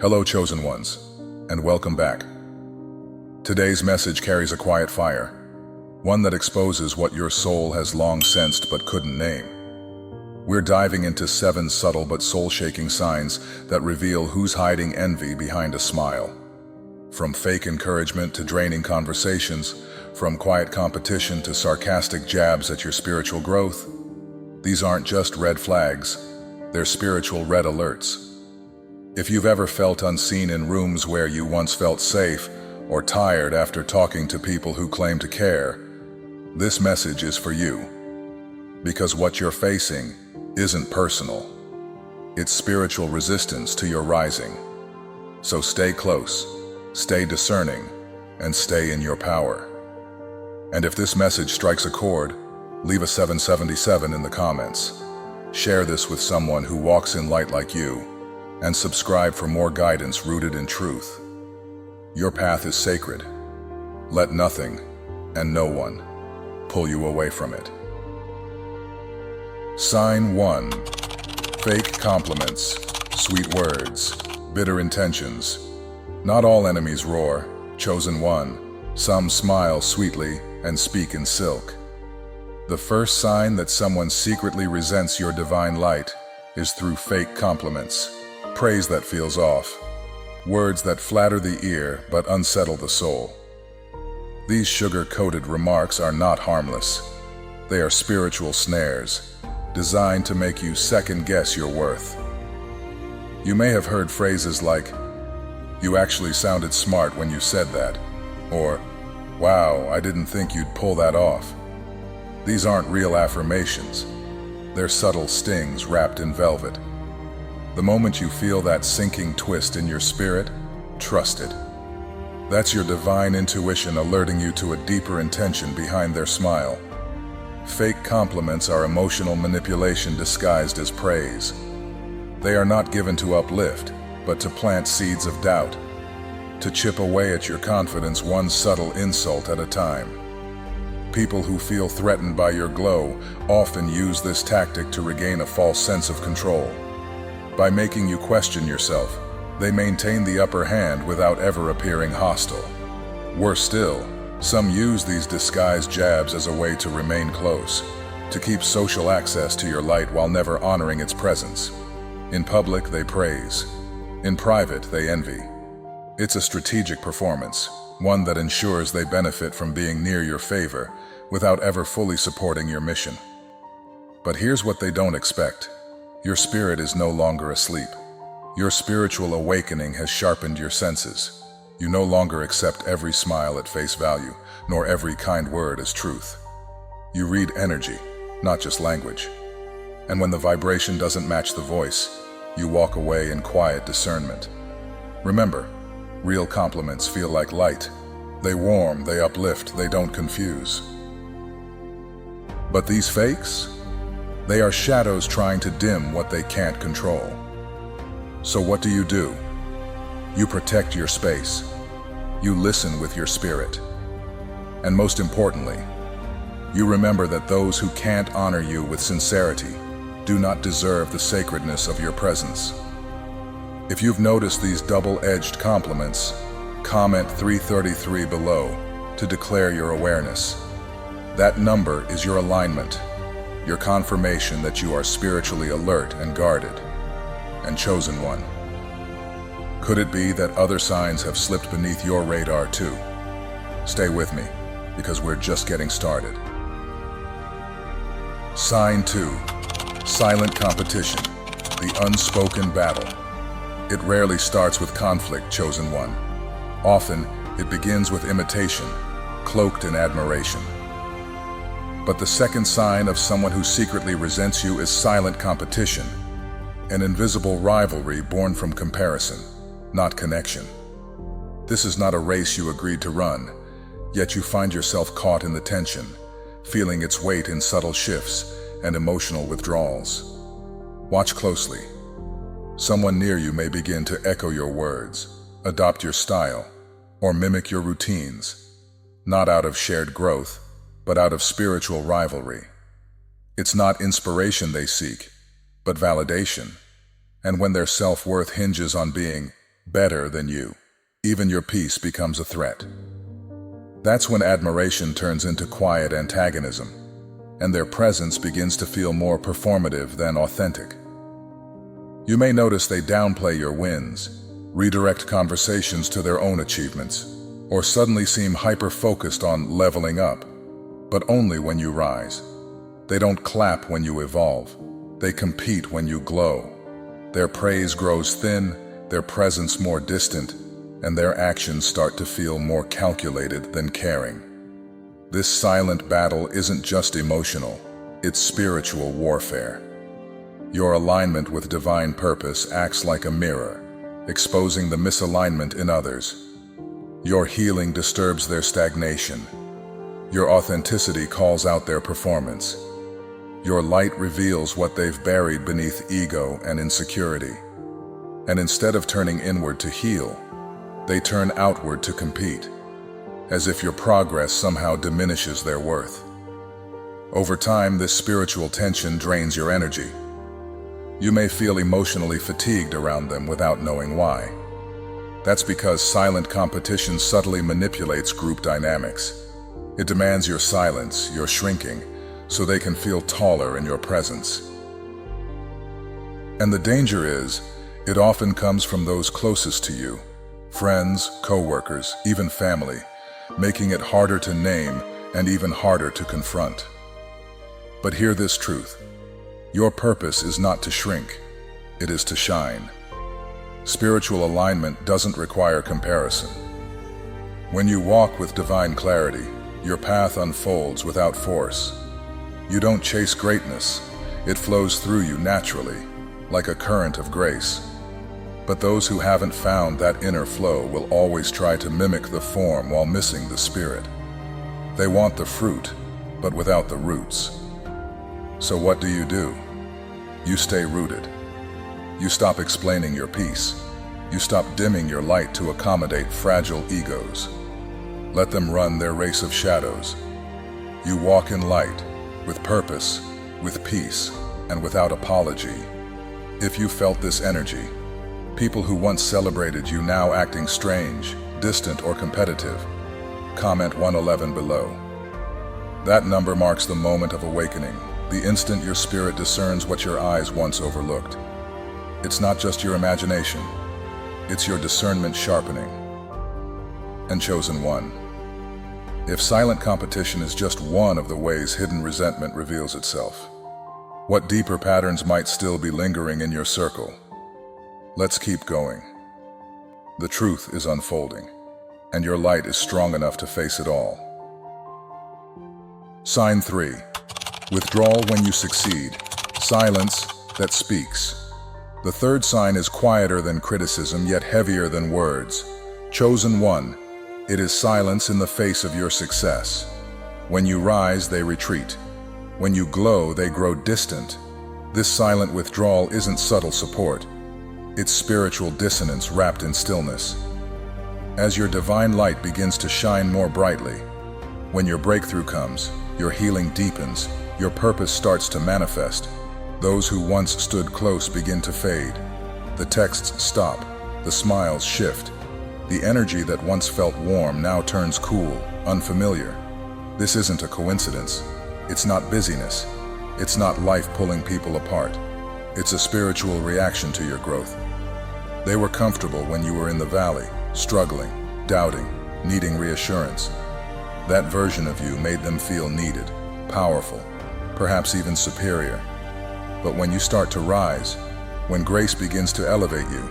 Hello, chosen ones, and welcome back. Today's message carries a quiet fire, one that exposes what your soul has long sensed but couldn't name. We're diving into 7 subtle but soul-shaking signs that reveal who's hiding envy behind a smile. From fake encouragement to draining conversations, from quiet competition to sarcastic jabs at your spiritual growth, these aren't just red flags, they're spiritual red alerts. If you've ever felt unseen in rooms where you once felt safe, or tired after talking to people who claim to care, this message is for you. Because what you're facing isn't personal. It's spiritual resistance to your rising. So stay close, stay discerning, and stay in your power. And if this message strikes a chord, leave a 777 in the comments. Share this with someone who walks in light like you, and subscribe for more guidance rooted in truth. Your path is sacred. Let nothing and no one pull you away from it. Sign 1. Fake compliments, sweet words, bitter intentions. Not all enemies roar, chosen one. Some smile sweetly and speak in silk. The first sign that someone secretly resents your divine light is through fake compliments. Praise that feels off. Words that flatter the ear but unsettle the soul. These sugar-coated remarks are not harmless. They are spiritual snares, designed to make you second-guess your worth. You may have heard phrases like, "You actually sounded smart when you said that," or, "Wow, I didn't think you'd pull that off." These aren't real affirmations. They're subtle stings wrapped in velvet. The moment you feel that sinking twist in your spirit, trust it. That's your divine intuition alerting you to a deeper intention behind their smile. Fake compliments are emotional manipulation disguised as praise. They are not given to uplift, but to plant seeds of doubt, to chip away at your confidence one subtle insult at a time. People who feel threatened by your glow often use this tactic to regain a false sense of control. By making you question yourself, they maintain the upper hand without ever appearing hostile. Worse still, some use these disguised jabs as a way to remain close, to keep social access to your light while never honoring its presence. In public, they praise. In private, they envy. It's a strategic performance, one that ensures they benefit from being near your favor without ever fully supporting your mission. But here's what they don't expect. Your spirit is no longer asleep. Your spiritual awakening has sharpened your senses. You no longer accept every smile at face value, nor every kind word as truth. You read energy, not just language. And when the vibration doesn't match the voice, you walk away in quiet discernment. Remember, real compliments feel like light. They warm, they uplift, they don't confuse. But these fakes? They are shadows trying to dim what they can't control. So what do? You protect your space. You listen with your spirit. And most importantly, you remember that those who can't honor you with sincerity do not deserve the sacredness of your presence. If you've noticed these double-edged compliments, comment 333 below to declare your awareness. That number is your alignment, your confirmation that you are spiritually alert and guarded, and chosen one. Could it be that other signs have slipped beneath your radar too? Stay with me, because we're just getting started. Sign 2. Silent competition, the unspoken battle. It rarely starts with conflict, chosen one. Often, it begins with imitation, cloaked in admiration. But the second sign of someone who secretly resents you is silent competition, an invisible rivalry born from comparison, not connection. This is not a race you agreed to run, yet you find yourself caught in the tension, feeling its weight in subtle shifts and emotional withdrawals. Watch closely. Someone near you may begin to echo your words, adopt your style, or mimic your routines, not out of shared growth, but out of spiritual rivalry. It's not inspiration they seek, but validation. And when their self-worth hinges on being better than you. Even your peace becomes a threat. That's when admiration turns into quiet antagonism, and their presence begins to feel more performative than authentic. You may notice they downplay your wins, redirect conversations to their own achievements, or suddenly seem hyper-focused on leveling up, but only when you rise. They don't clap when you evolve. They compete when you glow. Their praise grows thin, their presence more distant, and their actions start to feel more calculated than caring. This silent battle isn't just emotional, it's spiritual warfare. Your alignment with divine purpose acts like a mirror, exposing the misalignment in others. Your healing disturbs their stagnation. Your authenticity calls out their performance. Your light reveals what they've buried beneath ego and insecurity. And instead of turning inward to heal, they turn outward to compete, as if your progress somehow diminishes their worth. Over time, this spiritual tension drains your energy. You may feel emotionally fatigued around them without knowing why. That's because silent competition subtly manipulates group dynamics. It demands your silence, your shrinking, so they can feel taller in your presence. And the danger is, it often comes from those closest to you, friends, co-workers, even family, making it harder to name and even harder to confront. But hear this truth. Your purpose is not to shrink, it is to shine. Spiritual alignment doesn't require comparison. When you walk with divine clarity, your path unfolds without force. You don't chase greatness, it flows through you naturally, like a current of grace. But those who haven't found that inner flow will always try to mimic the form while missing the spirit. They want the fruit, but without the roots. So what do? You stay rooted. You stop explaining your peace. You stop dimming your light to accommodate fragile egos. Let them run their race of shadows. You walk in light, with purpose, with peace, and without apology. If you felt this energy, people who once celebrated you now acting strange, distant, or competitive, comment 111 below. That number marks the moment of awakening, the instant your spirit discerns what your eyes once overlooked. It's not just your imagination, it's your discernment sharpening. And chosen one. If silent competition is just one of the ways hidden resentment reveals itself, what deeper patterns might still be lingering in your circle? Let's keep going. The truth is unfolding, and your light is strong enough to face it all. Sign 3. Withdrawal when you succeed. Silence that speaks. The third sign is quieter than criticism, yet heavier than words. Chosen one. It is silence in the face of your success. When you rise, they retreat. When you glow, they grow distant. This silent withdrawal isn't subtle support. It's spiritual dissonance wrapped in stillness. As your divine light begins to shine more brightly, when your breakthrough comes, your healing deepens, your purpose starts to manifest, those who once stood close begin to fade. The texts stop, the smiles shift. The energy that once felt warm now turns cool, unfamiliar. This isn't a coincidence. It's not busyness. It's not life pulling people apart. It's a spiritual reaction to your growth. They were comfortable when you were in the valley, struggling, doubting, needing reassurance. That version of you made them feel needed, powerful, perhaps even superior. But when you start to rise, when grace begins to elevate you,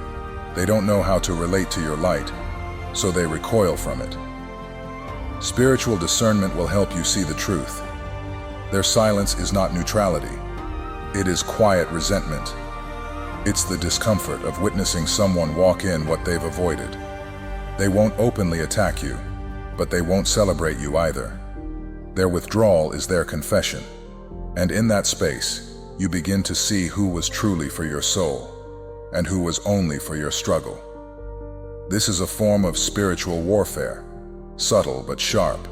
they don't know how to relate to your light, so they recoil from it. Spiritual discernment will help you see the truth. Their silence is not neutrality. It is quiet resentment. It's the discomfort of witnessing someone walk in what they've avoided. They won't openly attack you, but they won't celebrate you either. Their withdrawal is their confession. And in that space, you begin to see who was truly for your soul and who was only for your struggle. This is a form of spiritual warfare, subtle but sharp.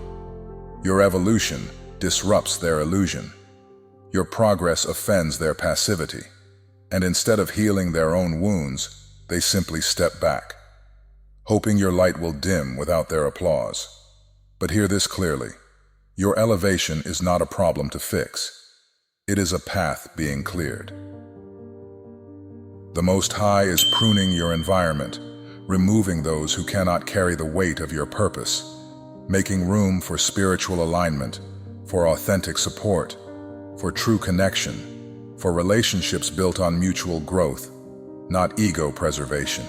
Your evolution disrupts their illusion. Your progress offends their passivity. And instead of healing their own wounds, they simply step back, hoping your light will dim without their applause. But hear this clearly. Your elevation is not a problem to fix. It is a path being cleared. The Most High is pruning your environment, removing those who cannot carry the weight of your purpose, making room for spiritual alignment, for authentic support, for true connection, for relationships built on mutual growth, not ego preservation.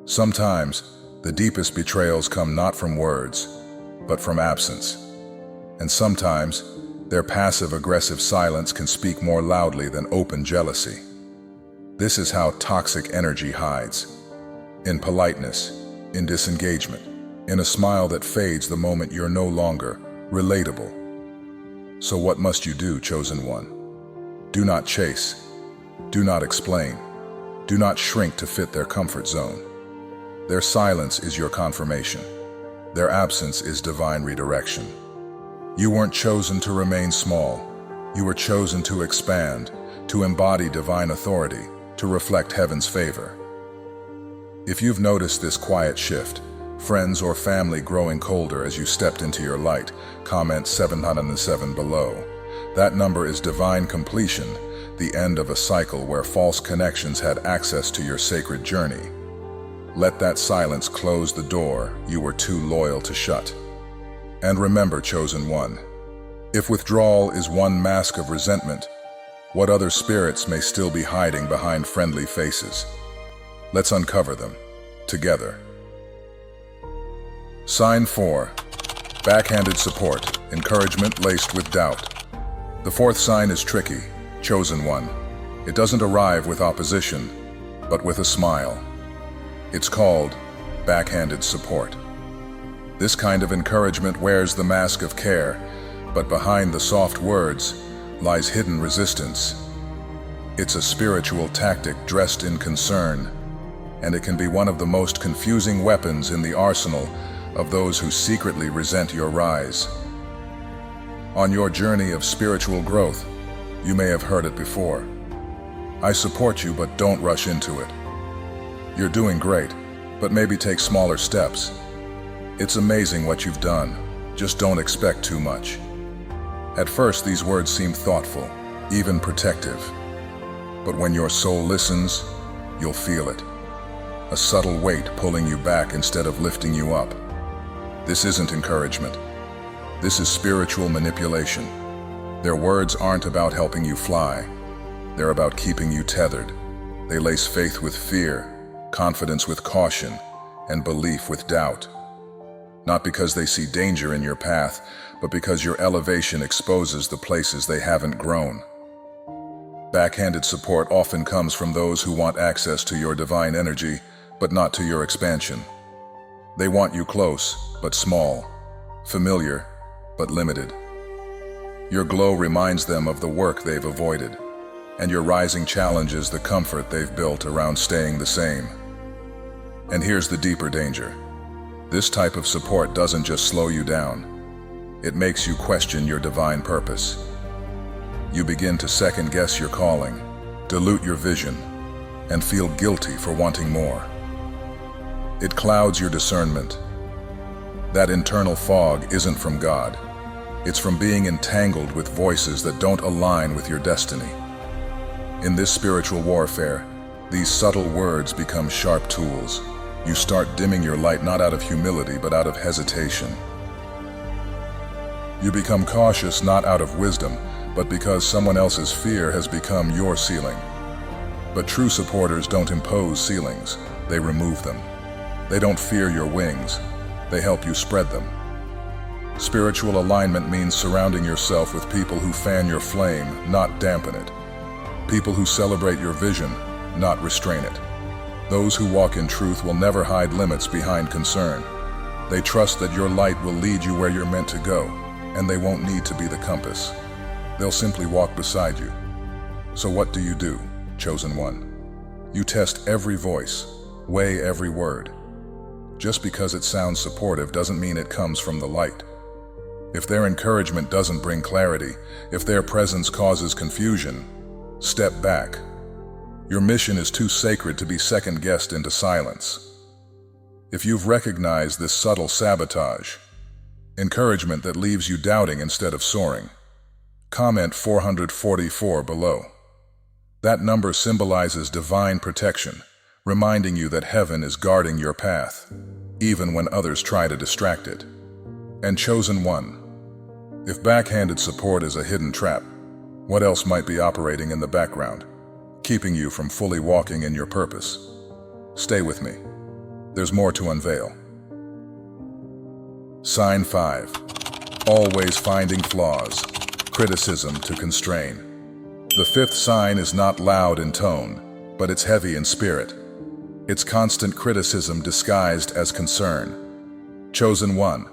Sometimes, the deepest betrayals come not from words, but from absence. And sometimes, their passive-aggressive silence can speak more loudly than open jealousy. This is how toxic energy hides. In politeness, in disengagement, in a smile that fades the moment you're no longer relatable. So what must you do, chosen one? Do not chase. Do not explain. Do not shrink to fit their comfort zone. Their silence is your confirmation. Their absence is divine redirection. You weren't chosen to remain small. You were chosen to expand, to embody divine authority, to reflect heaven's favor. If you've noticed this quiet shift, friends or family growing colder as you stepped into your light, comment 707 below. That number is divine completion, the end of a cycle where false connections had access to your sacred journey. Let that silence close the door you were too loyal to shut. And remember, chosen one, if withdrawal is one mask of resentment, what other spirits may still be hiding behind friendly faces? Let's uncover them, together. Sign 4. Backhanded support, encouragement laced with doubt. The fourth sign is tricky, chosen one. It doesn't arrive with opposition, but with a smile. It's called backhanded support. This kind of encouragement wears the mask of care, but behind the soft words lies hidden resistance. It's a spiritual tactic dressed in concern, and it can be one of the most confusing weapons in the arsenal of those who secretly resent your rise. On your journey of spiritual growth, you may have heard it before. I support you, but don't rush into it. You're doing great, but maybe take smaller steps. It's amazing what you've done, just don't expect too much. At first, these words seem thoughtful, even protective. But when your soul listens, you'll feel it. A subtle weight pulling you back instead of lifting you up. This isn't encouragement. This is spiritual manipulation. Their words aren't about helping you fly. They're about keeping you tethered. They lace faith with fear, confidence with caution, and belief with doubt. Not because they see danger in your path, but because your elevation exposes the places they haven't grown. Backhanded support often comes from those who want access to your divine energy, but not to your expansion. They want you close, but small, familiar, but limited. Your glow reminds them of the work they've avoided, and your rising challenges the comfort they've built around staying the same. And here's the deeper danger. This type of support doesn't just slow you down. It makes you question your divine purpose. You begin to second-guess your calling, dilute your vision, and feel guilty for wanting more. It clouds your discernment. That internal fog isn't from God. It's from being entangled with voices that don't align with your destiny. In this spiritual warfare, these subtle words become sharp tools. You start dimming your light not out of humility, but out of hesitation. You become cautious not out of wisdom, but because someone else's fear has become your ceiling. But true supporters don't impose ceilings, they remove them. They don't fear your wings, they help you spread them. Spiritual alignment means surrounding yourself with people who fan your flame, not dampen it. People who celebrate your vision, not restrain it. Those who walk in truth will never hide limits behind concern. They trust that your light will lead you where you're meant to go, and they won't need to be the compass. They'll simply walk beside you. So what do, chosen one? You test every voice, weigh every word. Just because it sounds supportive doesn't mean it comes from the light. If their encouragement doesn't bring clarity, if their presence causes confusion, step back. Your mission is too sacred to be second-guessed into silence. If you've recognized this subtle sabotage, encouragement that leaves you doubting instead of soaring, comment 444 below. That number symbolizes divine protection, reminding you that heaven is guarding your path, even when others try to distract it. And chosen one, if backhanded support is a hidden trap, what else might be operating in the background, keeping you from fully walking in your purpose? Stay with me. There's more to unveil. Sign 5. Always finding flaws. Criticism to constrain. The fifth sign is not loud in tone, but it's heavy in spirit. It's constant criticism disguised as concern. Chosen one,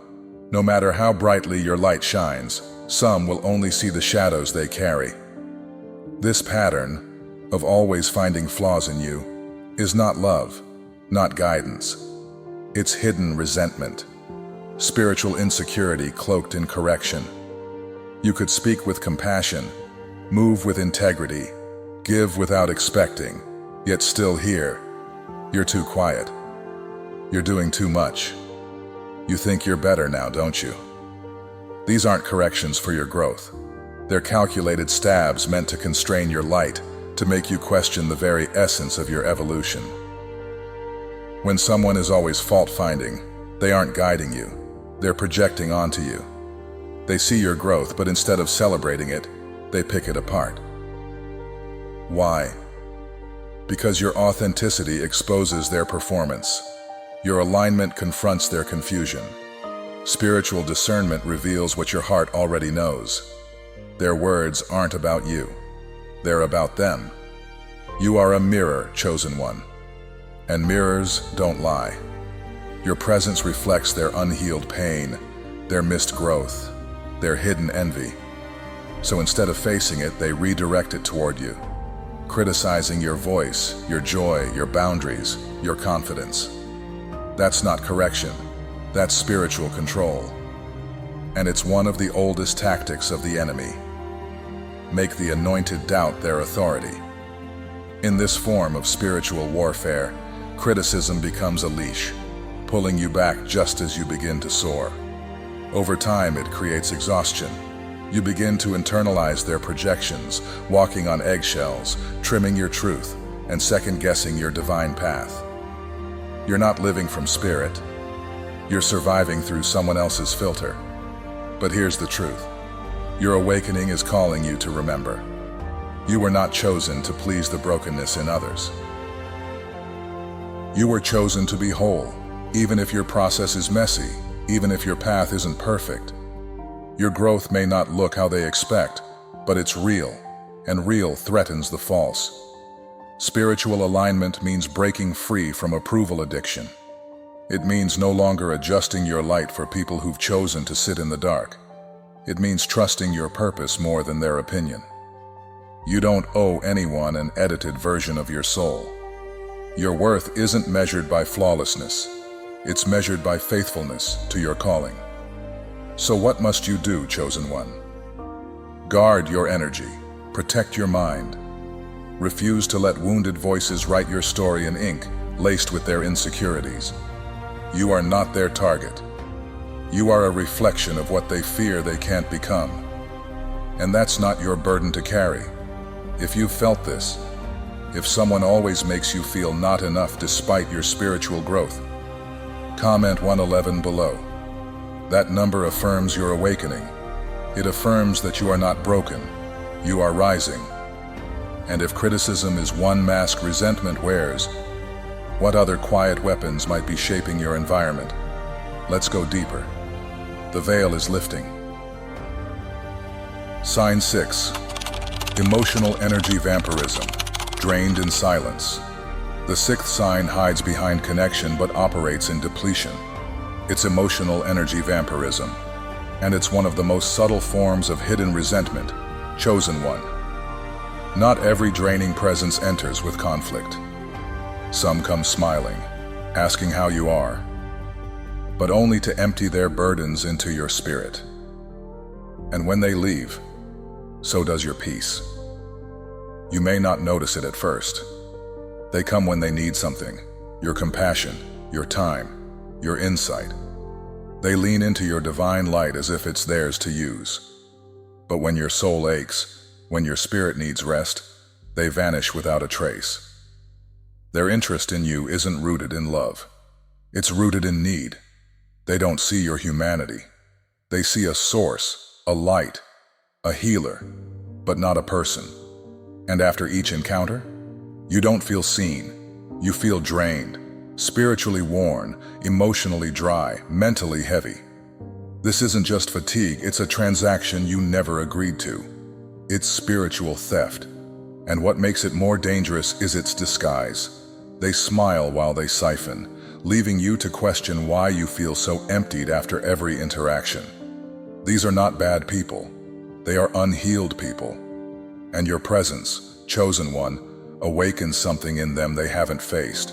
no matter how brightly your light shines, some will only see the shadows they carry. This pattern of always finding flaws in you is not love, not guidance. It's hidden resentment, spiritual insecurity cloaked in correction. You could speak with compassion, move with integrity, give without expecting, yet still hear, "You're too quiet. You're doing too much. You think you're better now, don't you?" These aren't corrections for your growth. They're calculated stabs meant to constrain your light, to make you question the very essence of your evolution. When someone is always fault-finding, they aren't guiding you. They're projecting onto you. They see your growth, but instead of celebrating it, they pick it apart. Why? Because your authenticity exposes their performance. Your alignment confronts their confusion. Spiritual discernment reveals what your heart already knows. Their words aren't about you. They're about them. You are a mirror, chosen one. And mirrors don't lie. Your presence reflects their unhealed pain, their missed growth, their hidden envy. So instead of facing it, they redirect it toward you, criticizing your voice, your joy, your boundaries, your confidence. That's not correction. That's spiritual control. And it's one of the oldest tactics of the enemy. Make the anointed doubt their authority. In this form of spiritual warfare, criticism becomes a leash, pulling you back just as you begin to soar. Over time, it creates exhaustion. You begin to internalize their projections, walking on eggshells, trimming your truth, and second-guessing your divine path. You're not living from spirit. You're surviving through someone else's filter. But here's the truth. Your awakening is calling you to remember. You were not chosen to please the brokenness in others. You were chosen to be whole, even if your process is messy, even if your path isn't perfect. Your growth may not look how they expect, but it's real, and real threatens the false. Spiritual alignment means breaking free from approval addiction. It means no longer adjusting your light for people who've chosen to sit in the dark. It means trusting your purpose more than their opinion. You don't owe anyone an edited version of your soul. Your worth isn't measured by flawlessness. It's measured by faithfulness to your calling. So what must you do, chosen one? Guard your energy. Protect your mind. Refuse to let wounded voices write your story in ink, laced with their insecurities. You are not their target. You are a reflection of what they fear they can't become. And that's not your burden to carry. If you've felt this, if someone always makes you feel not enough despite your spiritual growth, comment 111 below. That number affirms your awakening. It affirms that you are not broken. You are rising. And if criticism is one mask resentment wears, what other quiet weapons might be shaping your environment? Let's go deeper. The veil is lifting. Sign 6. Emotional energy vampirism, drained in silence. The sixth sign hides behind connection but operates in depletion. It's emotional energy vampirism, and it's one of the most subtle forms of hidden resentment. Chosen one. Not every draining presence enters with conflict. Some come smiling, asking how you are, but only to empty their burdens into your spirit. And when they leave, so does your peace. You may not notice it at first. They come when they need something, your compassion, your time, your insight. They lean into your divine light as if it's theirs to use. But when your soul aches, when your spirit needs rest, they vanish without a trace. Their interest in you isn't rooted in love. It's rooted in need. They don't see your humanity. They see a source, a light, a healer, but not a person. And after each encounter, you don't feel seen. You feel drained, spiritually worn, emotionally dry, mentally heavy. This isn't just fatigue, it's a transaction you never agreed to. It's spiritual theft. And what makes it more dangerous is its disguise. They smile while they siphon, leaving you to question why you feel so emptied after every interaction. These are not bad people. They are unhealed people. And your presence, chosen one, awakens something in them they haven't faced.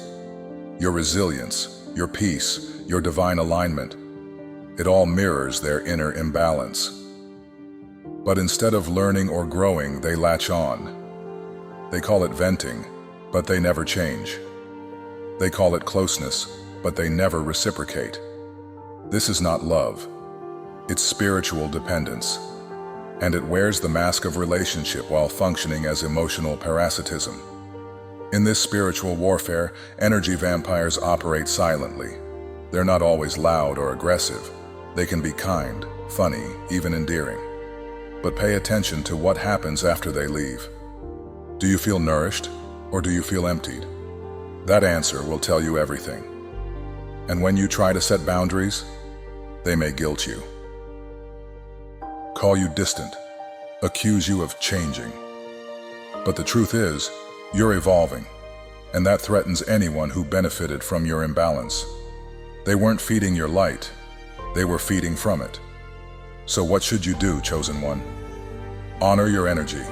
Your resilience, your peace, your divine alignment. It all mirrors their inner imbalance. But instead of learning or growing, they latch on. They call it venting, but they never change. They call it closeness, but they never reciprocate. This is not love. It's spiritual dependence. And it wears the mask of relationship while functioning as emotional parasitism. In this spiritual warfare, energy vampires operate silently. They're not always loud or aggressive. They can be kind, funny, even endearing. But pay attention to what happens after they leave. Do you feel nourished, or do you feel emptied? That answer will tell you everything. And when you try to set boundaries, they may guilt you, call you distant, accuse you of changing. But the truth is, you're evolving, and that threatens anyone who benefited from your imbalance. They weren't feeding your light, they were feeding from it. So what should you do, chosen one? Honor your energy.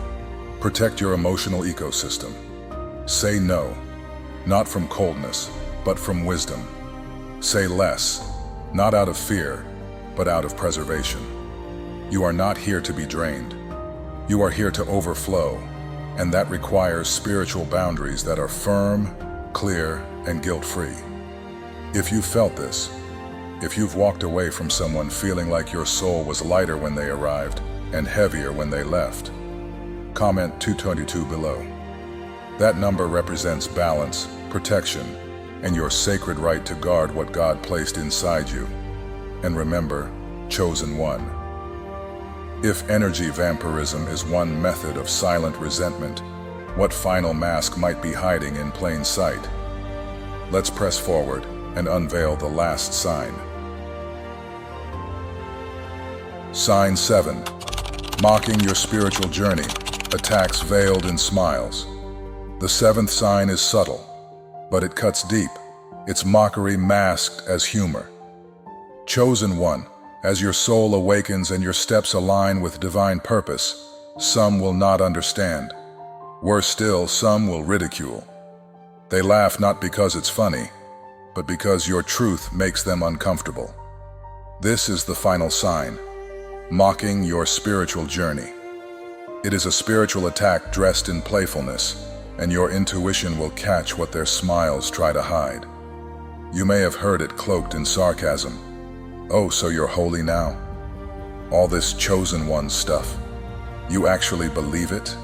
Protect your emotional ecosystem. Say no, not from coldness, but from wisdom. Say less, not out of fear, but out of preservation. You are not here to be drained. You are here to overflow, and that requires spiritual boundaries that are firm, clear, and guilt-free. If you've felt this, if you've walked away from someone feeling like your soul was lighter when they arrived and heavier when they left, comment 222 below. That number represents balance, protection, and your sacred right to guard what God placed inside you. And remember, chosen one. If energy vampirism is one method of silent resentment, what final mask might be hiding in plain sight? Let's press forward and unveil the last sign. Sign 7. Mocking your spiritual journey, attacks veiled in smiles. The seventh sign is subtle, but it cuts deep, its mockery masked as humor. Chosen one, as your soul awakens and your steps align with divine purpose, some will not understand. Worse still, some will ridicule. They laugh not because it's funny, but because your truth makes them uncomfortable. This is the final sign, mocking your spiritual journey. It is a spiritual attack dressed in playfulness, and your intuition will catch what their smiles try to hide. You may have heard it cloaked in sarcasm. Oh, so you're holy now? All this chosen one stuff. You actually believe it?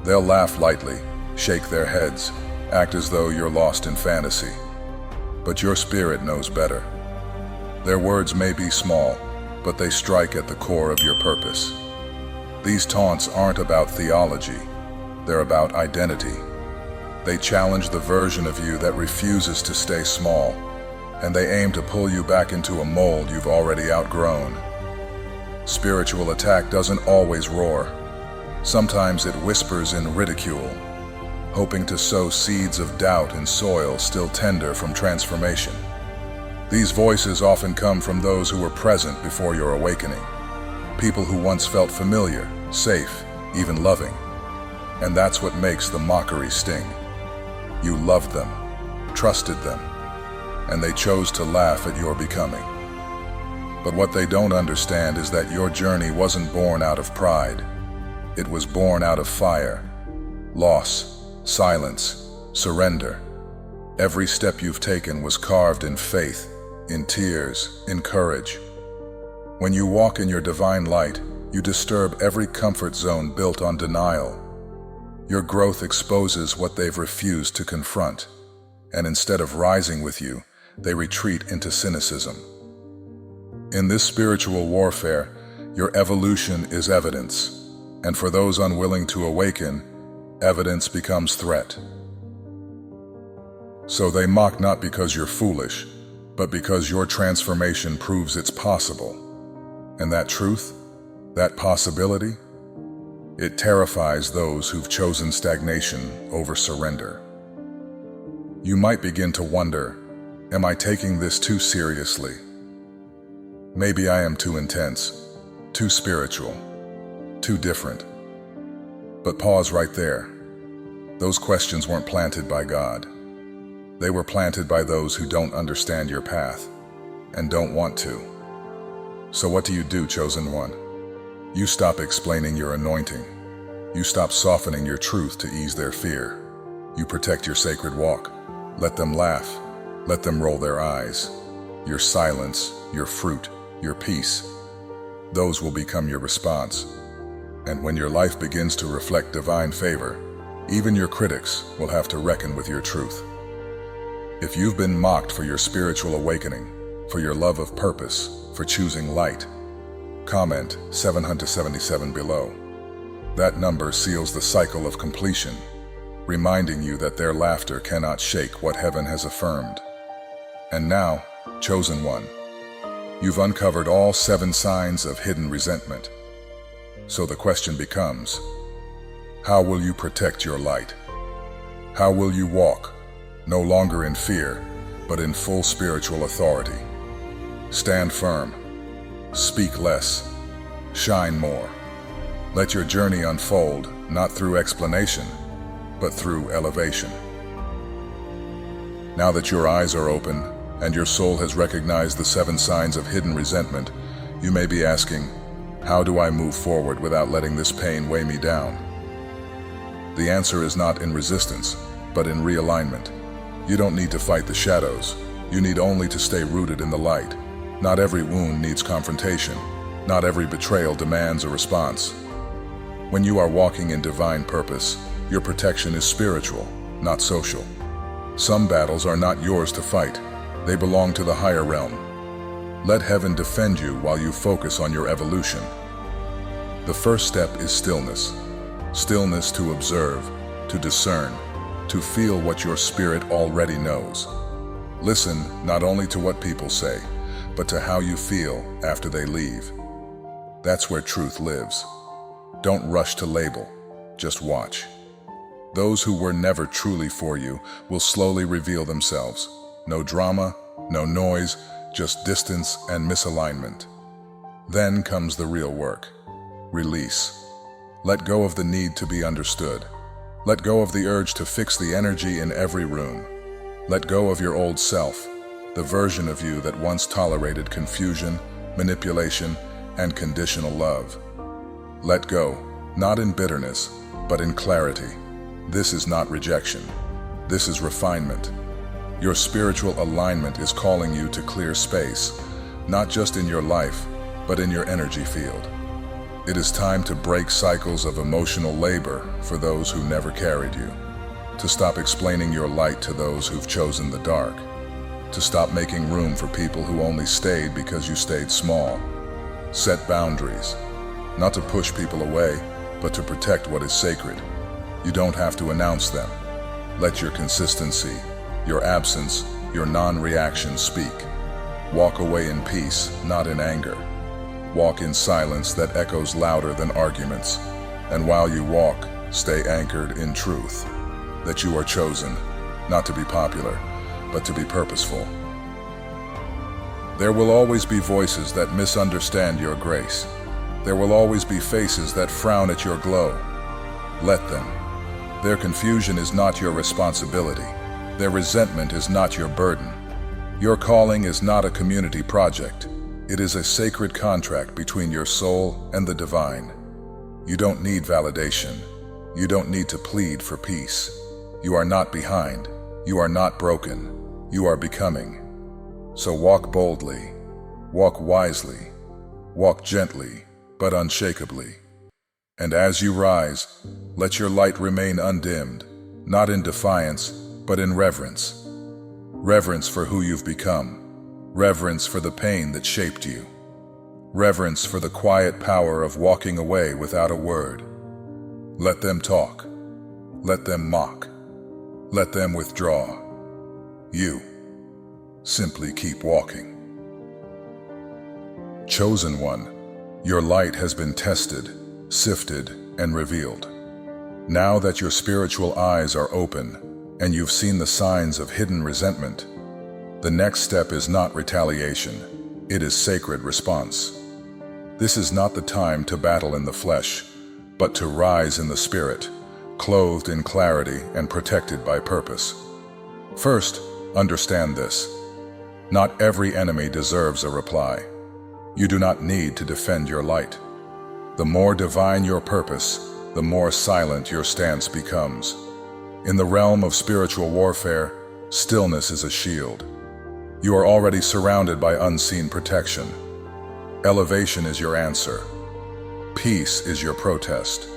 They'll laugh lightly, shake their heads, act as though you're lost in fantasy. But your spirit knows better. Their words may be small, but they strike at the core of your purpose. These taunts aren't about theology, they're about identity. They challenge the version of you that refuses to stay small, and they aim to pull you back into a mold you've already outgrown. Spiritual attack doesn't always roar. Sometimes it whispers in ridicule, hoping to sow seeds of doubt in soil still tender from transformation. These voices often come from those who were present before your awakening, people who once felt familiar, safe, even loving. And that's what makes the mockery sting. You loved them, trusted them, and they chose to laugh at your becoming. But what they don't understand is that your journey wasn't born out of pride. It was born out of fire, loss, silence, surrender. Every step you've taken was carved in faith, in tears, in courage. When you walk in your divine light, you disturb every comfort zone built on denial. Your growth exposes what they've refused to confront, and instead of rising with you, they retreat into cynicism. In this spiritual warfare, your evolution is evidence, and for those unwilling to awaken, evidence becomes threat. So they mock not because you're foolish, but because your transformation proves it's possible. And that truth, that possibility, it terrifies those who've chosen stagnation over surrender. You might begin to wonder, am I taking this too seriously? Maybe I am too intense, too spiritual, too different. But pause right there. Those questions weren't planted by God. They were planted by those who don't understand your path and don't want to. So what do you do, chosen one? You stop explaining your anointing. You stop softening your truth to ease their fear. You protect your sacred walk. Let them laugh. Let them roll their eyes. Your silence, your fruit, your peace, those will become your response. And when your life begins to reflect divine favor, even your critics will have to reckon with your truth. If you've been mocked for your spiritual awakening, for your love of purpose, for choosing light, comment 777 below. That number seals the cycle of completion, reminding you that their laughter cannot shake what heaven has affirmed. And now, chosen one, you've uncovered all 7 signs of hidden resentment. So the question becomes, how will you protect your light? How will you walk, no longer in fear, but in full spiritual authority? Stand firm, speak less, shine more. Let your journey unfold, not through explanation, but through elevation. Now that your eyes are open and your soul has recognized the 7 signs of hidden resentment, you may be asking, how do I move forward without letting this pain weigh me down? The answer is not in resistance, but in realignment. You don't need to fight the shadows. You need only to stay rooted in the light. Not every wound needs confrontation. Not every betrayal demands a response. When you are walking in divine purpose, your protection is spiritual, not social. Some battles are not yours to fight. They belong to the higher realm. Let heaven defend you while you focus on your evolution. The first step is stillness. Stillness to observe, to discern, to feel what your spirit already knows. Listen not only to what people say, but to how you feel after they leave. That's where truth lives. Don't rush to label, just watch. Those who were never truly for you will slowly reveal themselves. No drama, no noise, just distance and misalignment. Then comes the real work. Release. Let go of the need to be understood. Let go of the urge to fix the energy in every room. Let go of your old self, the version of you that once tolerated confusion, manipulation, and conditional love. Let go, not in bitterness, but in clarity. This is not rejection. This is refinement. Your spiritual alignment is calling you to clear space, not just in your life, but in your energy field. It is time to break cycles of emotional labor for those who never carried you, to stop explaining your light to those who've chosen the dark, to stop making room for people who only stayed because you stayed small. Set boundaries, not to push people away, but to protect what is sacred. You don't have to announce them. Let your consistency, your absence, your non-reaction speak. Walk away in peace, not in anger. Walk in silence that echoes louder than arguments. And while you walk, stay anchored in truth, that you are chosen, not to be popular, but to be purposeful. There will always be voices that misunderstand your grace. There will always be faces that frown at your glow. Let them. Their confusion is not your responsibility. Their resentment is not your burden. Your calling is not a community project. It is a sacred contract between your soul and the divine. You don't need validation. You don't need to plead for peace. You are not behind. You are not broken. You are becoming. So walk boldly, walk wisely, walk gently, but unshakably. And as you rise, let your light remain undimmed, not in defiance, but in reverence. Reverence for who you've become. Reverence for the pain that shaped you. Reverence for the quiet power of walking away without a word. Let them talk. Let them mock. Let them withdraw. You simply keep walking. Chosen one, your light has been tested, sifted, and revealed. Now that your spiritual eyes are open and you've seen the signs of hidden resentment, the next step is not retaliation, it is sacred response. This is not the time to battle in the flesh, but to rise in the spirit, clothed in clarity and protected by purpose. First, understand this. Not every enemy deserves a reply. You do not need to defend your light. The more divine your purpose, the more silent your stance becomes. In the realm of spiritual warfare, stillness is a shield. You are already surrounded by unseen protection. Elevation is your answer. Peace is your protest.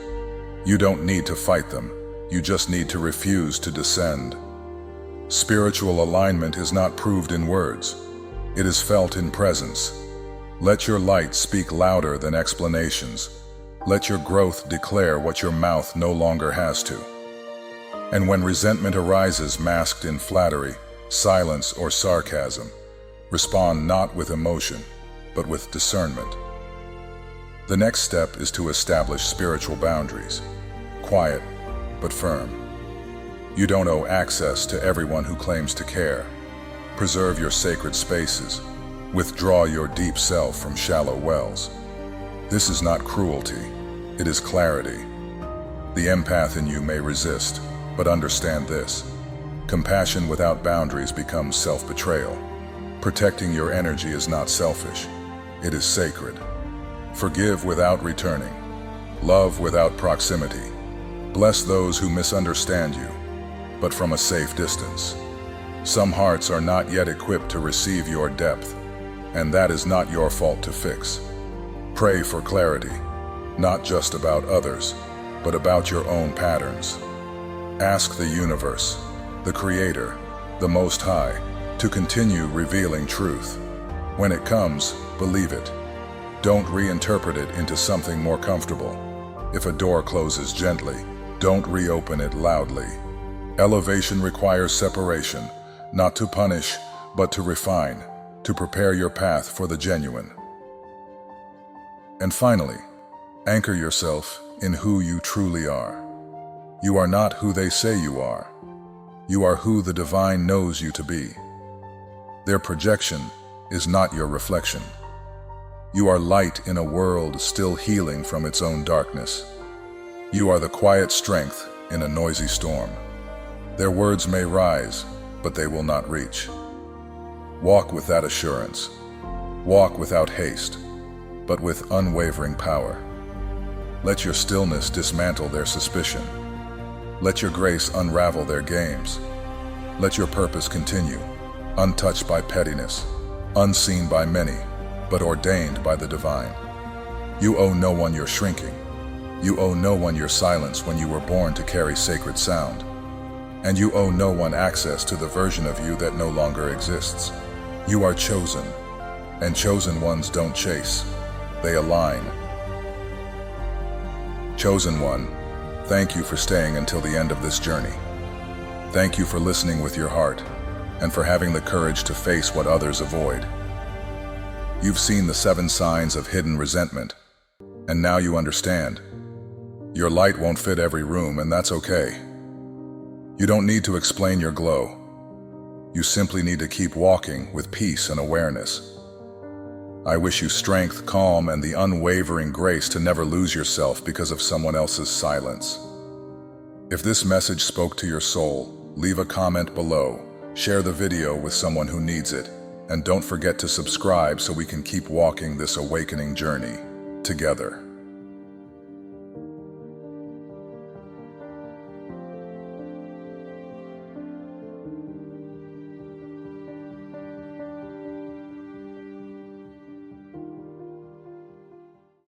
You don't need to fight them. You just need to refuse to descend. Spiritual alignment is not proved in words. It is felt in presence. Let your light speak louder than explanations. Let your growth declare what your mouth no longer has to. And when resentment arises masked in flattery, silence, or sarcasm, respond not with emotion, but with discernment. The next step is to establish spiritual boundaries, quiet but firm. You don't owe access to everyone who claims to care. Preserve your sacred spaces. Withdraw your deep self from shallow wells. This is not cruelty, it is clarity. The empath in you may resist, but understand this. Compassion without boundaries becomes self-betrayal. Protecting your energy is not selfish, it is sacred. Forgive without returning. Love without proximity. Bless those who misunderstand you, but from a safe distance. Some hearts are not yet equipped to receive your depth, and that is not your fault to fix. Pray for clarity, not just about others, but about your own patterns. Ask the universe, the Creator, the Most High, to continue revealing truth. When it comes, believe it. Don't reinterpret it into something more comfortable. If a door closes gently, don't reopen it loudly. Elevation requires separation, not to punish, but to refine, to prepare your path for the genuine. And finally, anchor yourself in who you truly are. You are not who they say you are. You are who the divine knows you to be. Their projection is not your reflection. You are light in a world still healing from its own darkness. You are the quiet strength in a noisy storm. Their words may rise, but they will not reach. Walk with that assurance. Walk without haste, but with unwavering power. Let your stillness dismantle their suspicion. Let your grace unravel their games. Let your purpose continue, untouched by pettiness, unseen by many, but ordained by the divine. You owe no one your shrinking. You owe no one your silence when you were born to carry sacred sound. And you owe no one access to the version of you that no longer exists. You are chosen, and chosen ones don't chase, they align. Chosen one, thank you for staying until the end of this journey. Thank you for listening with your heart, and for having the courage to face what others avoid. You've seen the 7 signs of hidden resentment, and now you understand. Your light won't fit every room, and that's okay. You don't need to explain your glow. You simply need to keep walking with peace and awareness. I wish you strength, calm, and the unwavering grace to never lose yourself because of someone else's silence. If this message spoke to your soul, leave a comment below, share the video with someone who needs it, and don't forget to subscribe so we can keep walking this awakening journey together.